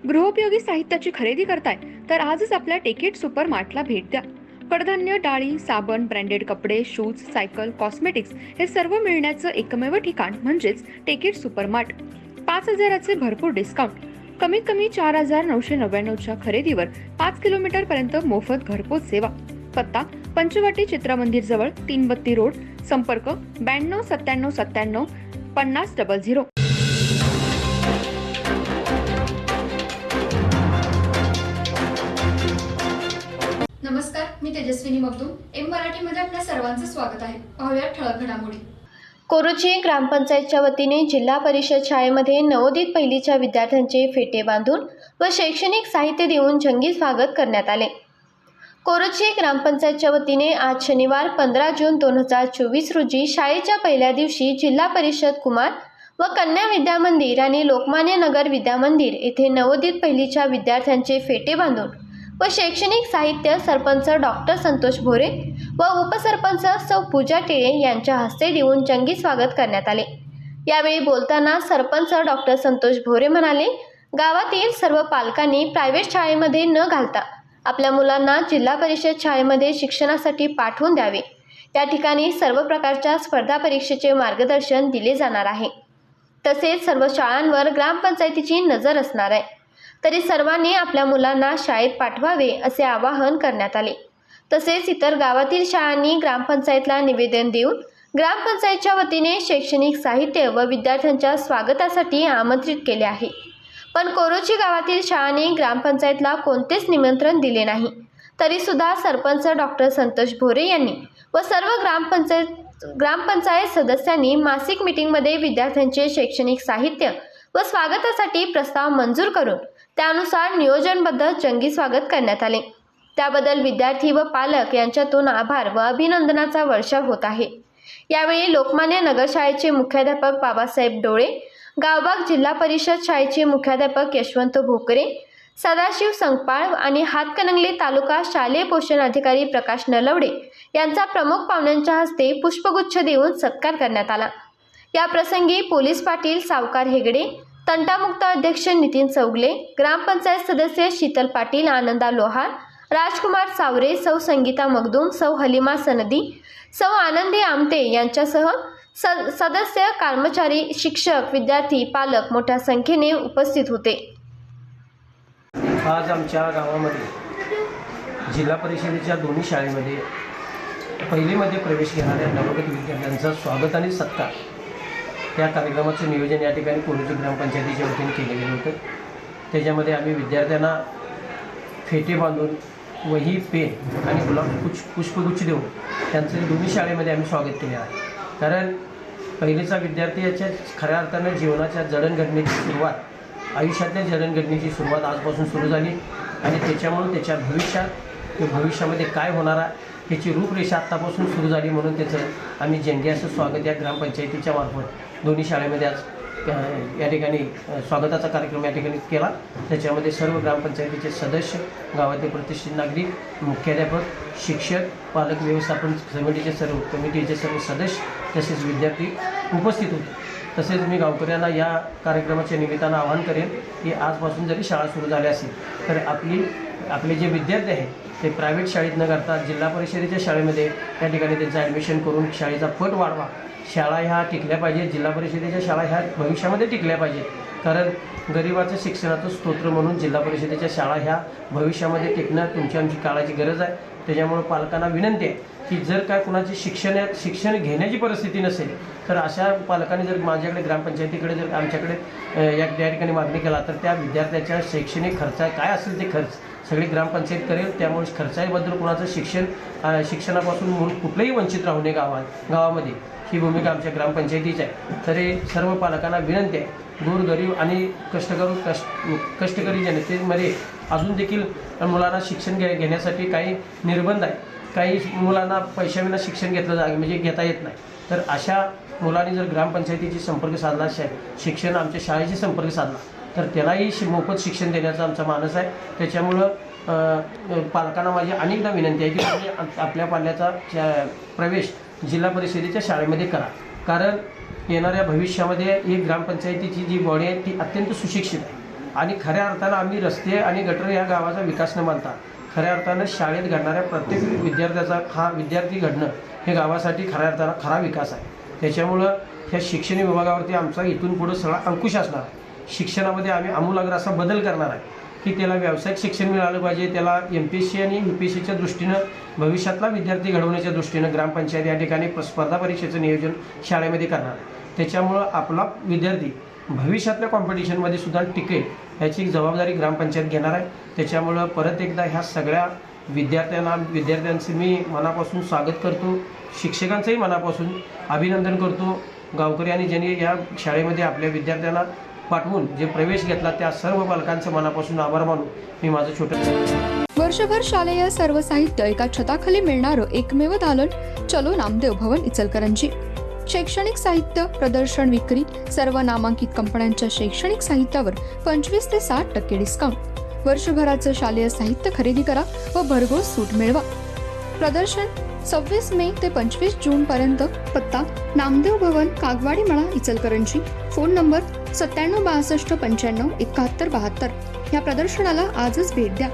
गृहोपयोगी साहित्याची खरेदी करताय तर आजच आपल्या टेकेट सुपर मार्टला भेट द्या. कडधान्य, डाळी, साबण, ब्रँडेड कपडे, शूज, सायकल, कॉस्मेटिक्स हे सर्व मिळण्याचं एकमेव ठिकाण म्हणजेच टेकेट सुपर मार्ट. 5,000चे भरपूर डिस्काउंट. कमीत कमी 4,999च्या खरेदीवर 5 किलोमीटर पर्यंत मोफत घरपोच सेवा. पत्ता पंचवटी चित्रमंदिर जवळ, 332 रोड. संपर्क 92 97 97 5000. नमस्कार, मी तेजस्विनी मगदूम. एम मराठीमध्ये आपल्या सर्वांचं स्वागत आहे. पाहूया ठळक घडामोडी. कोरोची ग्रामपंचायतच्या वतीने जिल्हा परिषद शाळेमध्ये नवोदित पहिलीच्या विद्यार्थ्यांचे फेटे बांधून व शैक्षणिक साहित्य देऊन जंगी स्वागत करण्यात आले. कोरोची ग्रामपंचायतच्या वतीने आज शनिवार 15 जून 2024 रोजी शाळेच्या पहिल्या दिवशी जिल्हा परिषद कुमार व कन्या विद्या मंदिर आणि लोकमान्य नगर विद्या मंदिर येथे नवोदित पहिलीच्या विद्यार्थ्यांचे फेटे बांधून व शैक्षणिक साहित्य सरपंच डॉक्टर संतोष भोरे व उपसरपंच सौ पूजा टेळे यांच्या हस्ते देऊन जंगी स्वागत करण्यात आले. यावेळी बोलताना सरपंच डॉक्टर संतोष भोरे म्हणाले, गावातील सर्व पालकांनी प्रायव्हेट शाळेमध्ये न घालता आपल्या मुलांना जिल्हा परिषद शाळेमध्ये शिक्षणासाठी पाठवून द्यावे. या ठिकाणी सर्व प्रकारच्या स्पर्धा परीक्षेचे मार्गदर्शन दिले जाणार आहे. तसेच सर्व शाळांवर ग्रामपंचायतीची नजर असणार आहे. तरी सर्वांनी आपल्या मुलांना शाळेत पाठवावे असे आवाहन करण्यात आले. तसेच इतर गावातील शाळांनी ग्रामपंचायतला निवेदन देऊन ग्रामपंचायतच्या वतीने शैक्षणिक साहित्य व विद्यार्थ्यांच्या स्वागतासाठी आमंत्रित केले आहे. पण कोरोची गावातील शाळांनी ग्रामपंचायतला कोणतेच निमंत्रण दिले नाही. तरीसुद्धा सरपंच डॉक्टर संतोष भोरे यांनी व सर्व ग्रामपंचायत सदस्यांनी मासिक मीटिंगमध्ये विद्यार्थ्यांचे शैक्षणिक साहित्य व स्वागतासाठी प्रस्ताव मंजूर करून त्यानुसार नियोजनबद्ध जंगी स्वागत करण्यात आले. त्याबद्दल विद्यार्थी व पालक यांच्यातून आभार व अभिनंदनाचा वर्षाव होत आहे. यावेळी लोकमान्य नगर शाळेचे मुख्याध्यापक बाबासाहेब डोळे, गावबाग जिल्हा परिषद शाळेचे मुख्याध्यापक यशवंत भोकरे, सदाशिव संकपाळ आणि हातकणंगले तालुका शालेय पोषण अधिकारी प्रकाश नलवडे यांचा प्रमुख पाहुण्यांच्या हस्ते पुष्पगुच्छ देऊन सत्कार करण्यात आला. या प्रसंगी पोलीस पाटील सावकार हेगडे, तंटामुक्त अध्यक्ष नितीन चौगले, ग्रामपंचायत सदस्य शीतल पाटील, आनंदा लोहार, राजकुमार सावरे, सौ संगीता मगदूम, सौ हलिमा सनदी, सौ आनंदी आमते यांच्यासह सदस्य, कर्मचारी, शिक्षक, विद्यार्थी, पालक मोठ्या संख्येने उपस्थित होते. आज आमच्या गावामध्ये जिल्हा परिषदेच्या दोन्ही शाळेमध्ये पहिलीमध्ये प्रवेश घेणाऱ्या नवोदित विद्यार्थ्यांचं स्वागत आणि सत्कार या कार्यक्रमाचं नियोजन या ठिकाणी कोरोची ग्रामपंचायतीच्या वतीने केलं गेलं होतं. त्याच्यामध्ये आम्ही विद्यार्थ्यांना फेटे बांधून वही, पेन आणि पुष्पगुच्छ देऊन त्यांचं दोन्ही शाळेमध्ये आम्ही स्वागत केले आहे. कारण पहिलीचा विद्यार्थी याच्या खऱ्या अर्थानं जीवनाच्या जडणघडणीची सुरुवात, आयुष्यातल्या जडणघडणीची सुरुवात आजपासून सुरू झाली आणि त्याच्यामुळे त्याच्या भविष्यामध्ये काय होणार आहे ह्याची रूपरेषा आत्तापासून सुरू झाली. म्हणून त्याचं आम्ही जंगी असं स्वागत या ग्रामपंचायतीच्या मार्फत दोन्ही शाळेमध्ये आज या ठिकाणी स्वागताचा कार्यक्रम या ठिकाणी केला. त्याच्यामध्ये सर्व ग्रामपंचायतीचे सदस्य, गावातील प्रतिष्ठित नागरिक, मुख्याध्यापक, शिक्षक, पालक, व्यवस्थापन समितीचे सर्व सदस्य तसेच विद्यार्थी उपस्थित होते. तसेच मी गावकऱ्यांना या कार्यक्रमाच्या निमित्तानं आवाहन करेन की आजपासून जरी शाळा सुरू झाल्या असेल तर आपले जे विद्यार्थी आहेत ते प्रायव्हेट शाळेत न करता जिल्हा परिषदेच्या शाळेमध्ये या ठिकाणी त्यांचं ॲडमिशन करून शाळेचा पट वाढवा. शाळा ह्या टिकल्या पाहिजेत, जिल्हा परिषदेच्या शाळा ह्या भविष्यामध्ये टिकल्या पाहिजेत. कारण गरिबाचं शिक्षणाचं स्तोत्र म्हणून जिल्हा परिषदेच्या शाळा ह्या भविष्यामध्ये टिकणं तुमची आमची काळाची गरज आहे. त्याच्यामुळं पालकांना विनंती आहे की जर काय कुणाची शिक्षण घेण्याची परिस्थिती नसेल तर अशा पालकांनी जर माझ्याकडे ग्रामपंचायतीकडे जर आमच्याकडे या ठिकाणी मागणी केला तर त्या विद्यार्थ्याच्या शैक्षणिक खर्च काय असेल ते खर्च सगळी ग्रामपंचायत करेल. त्यामुळे खर्चाबद्दल कुणाचं शिक्षणापासून मूळ कुठलंही वंचित राहू नये गावामध्ये ही भूमिका आमच्या ग्रामपंचायतीची आहे. तरी सर्व पालकांना विनंती आहे, गोरगरीब आणि कष्टकरी जनतेमध्ये अजून देखील मुलांना शिक्षण घेण्यासाठी काही निर्बंध आहे. काही मुलांना पैशाविना शिक्षण घेता येत नाही. तर अशा मुलांनी जर ग्रामपंचायतीशी संपर्क साधला, शिक्षण आमच्या शाळेशी संपर्क साधला तर त्यालाही मोफत शिक्षण देण्याचा आमचा मानस आहे. त्याच्यामुळं पालकांना माझी अनेकदा विनंती आहे की तुम्ही आपल्या पाल्याचा प्रवेश जिल्हा परिषदेच्या शाळेमध्ये करा. कारण येणाऱ्या भविष्यामध्ये ही ग्रामपंचायतीची जी बॉडी आहे ती अत्यंत सुशिक्षित आहे. आणि खऱ्या अर्थानं आम्ही रस्ते आणि गटर या गावाचा विकास न मानता खऱ्या अर्थानं शाळेत घडणाऱ्या प्रत्येक विद्यार्थ्याचा हा विद्यार्थी घडणं हे गावासाठी खऱ्या अर्थानं खरा विकास आहे. त्याच्यामुळं ह्या शिक्षण विभागावरती आमचा इथून पुढं सगळा अंकुश असणार आहे. शिक्षणामध्ये आम्ही आमूलाग्र असा बदल करणार आहे की त्याला व्यावसायिक शिक्षण मिळालं पाहिजे. त्याला MPSC आणि UPSCच्या दृष्टीनं भविष्यातला विद्यार्थी घडवण्याच्या दृष्टीनं ग्रामपंचायत या ठिकाणी स्पर्धा परीक्षेचं नियोजन शाळेमध्ये करणार आहे. त्याच्यामुळं आपला विद्यार्थी भविष्यातल्या कॉम्पिटिशनमध्ये सुद्धा टिकेल याची जबाबदारी ग्रामपंचायत घेणार आहे. त्याच्यामुळं परत एकदा ह्या सगळ्या विद्यार्थ्यांचे मी मनापासून स्वागत करतो. शिक्षकांचंही मनापासून अभिनंदन करतो. गावकरी आणि ज्यांनी या शाळेमध्ये आपल्या विद्यार्थ्यांना पाठवून जे प्रवेश घेतला त्या सर्व पालकांचं मनापासून आभार मानून मी माझं छोटं वर्षभर शालेय सर्व साहित्य एका छताखाली मिळणारं एकमेव दालन चलो नामदेव भवन इचलकरंजी. शैक्षणिक साहित्य प्रदर्शन विक्री सर्व नामांकित कंपन्यांच्या शैक्षणिक साहित्यावर 25 ते 60% डिस्काउंट. वर्षभराचं शालेय साहित्य खरेदी करा व भरघोस सूट मिळवा. प्रदर्शन 26 मे ते 25 जून पर्यंत. पत्ता नामदेव भवन, कागवाडी मळा, इचलकरंजी. Phone number 97 62 95 71 72. या प्रदर्शनाला आजच भेट द्या.